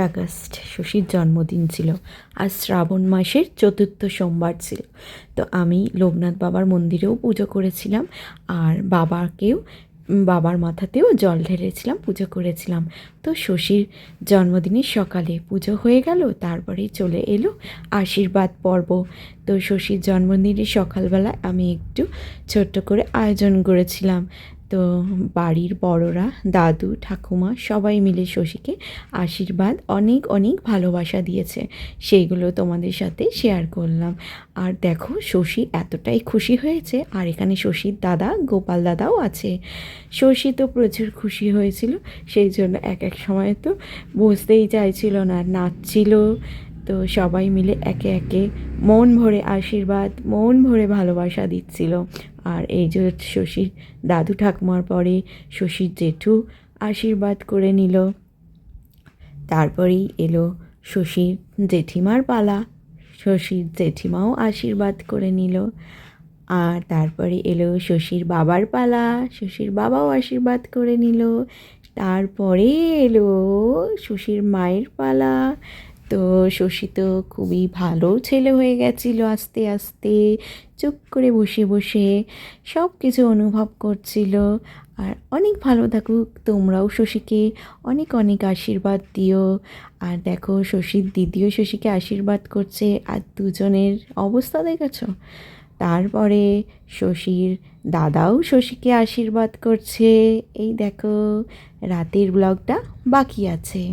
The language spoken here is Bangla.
আগস্ট শশীর জন্মদিন ছিল। আজ শ্রাবণ মাসের চতুর্থ সোমবার ছিল। তো আমি লোকনাথ বাবার মন্দিরেও পুজো করেছিলাম, আর বাবার মাথাতেও জল ঢেলেছিলাম, পুজো করেছিলাম। তো শশীর জন্মদিনের সকালে পুজো হয়ে গেল, তারপরেই চলে এলো আশীর্বাদ পর্ব। তো শশীর জন্মদিনের সকালবেলা আমি একটু ছোট্ট করে আয়োজন করেছিলাম। তো বাড়ির বড়রা, দাদু ঠাকুমা সবাই মিলে শশীকে আশীর্বাদ, অনেক অনেক ভালোবাসা দিয়েছে, সেইগুলো তোমাদের সাথে শেয়ার করলাম। আর দেখো শশী এতটাই খুশি হয়েছে, আর এখানে শশীর দাদা গোপাল দাদাও আছে। শশী তো প্রচুর খুশি হয়েছিল, সেই জন্য এক এক সময় তো বসতেই চাইছিল না, নাচছিল। তো সবাই মিলে একে একে মন ভরে আশীর্বাদ, মন ভরে ভালোবাসা দিচ্ছিল। আর এই যে শশীর দাদু ঠাকুমার পরে শশীর জেঠু আশীর্বাদ করে নিল। তারপরেই এলো শশীর জেঠিমার পালা, শশীর জেঠিমাও আশীর্বাদ করে নিল। আর তারপরে এলো শশীর বাবার পালা, শশীর বাবাও আশীর্বাদ করে নিল। তারপরে এলো শশীর মায়ের পালা। তো শশী তো খুবই ভালো ছেলে হয়ে গেছিলো, আস্তে আস্তে চুপ করে বসে বসে সব কিছু অনুভব করছিল। আর অনেক ভালো থাকুক, তোমরাও শশীকে অনেক অনেক আশীর্বাদ দিও। আর দেখো শশীর দিদিও শশীকে আশীর্বাদ করছে, আর দুজনের অবস্থা দেখেছো। তারপরে শশীর দাদাও শশীকে আশীর্বাদ করছে। এই দেখো, রাতের ব্লগটা বাকি আছে।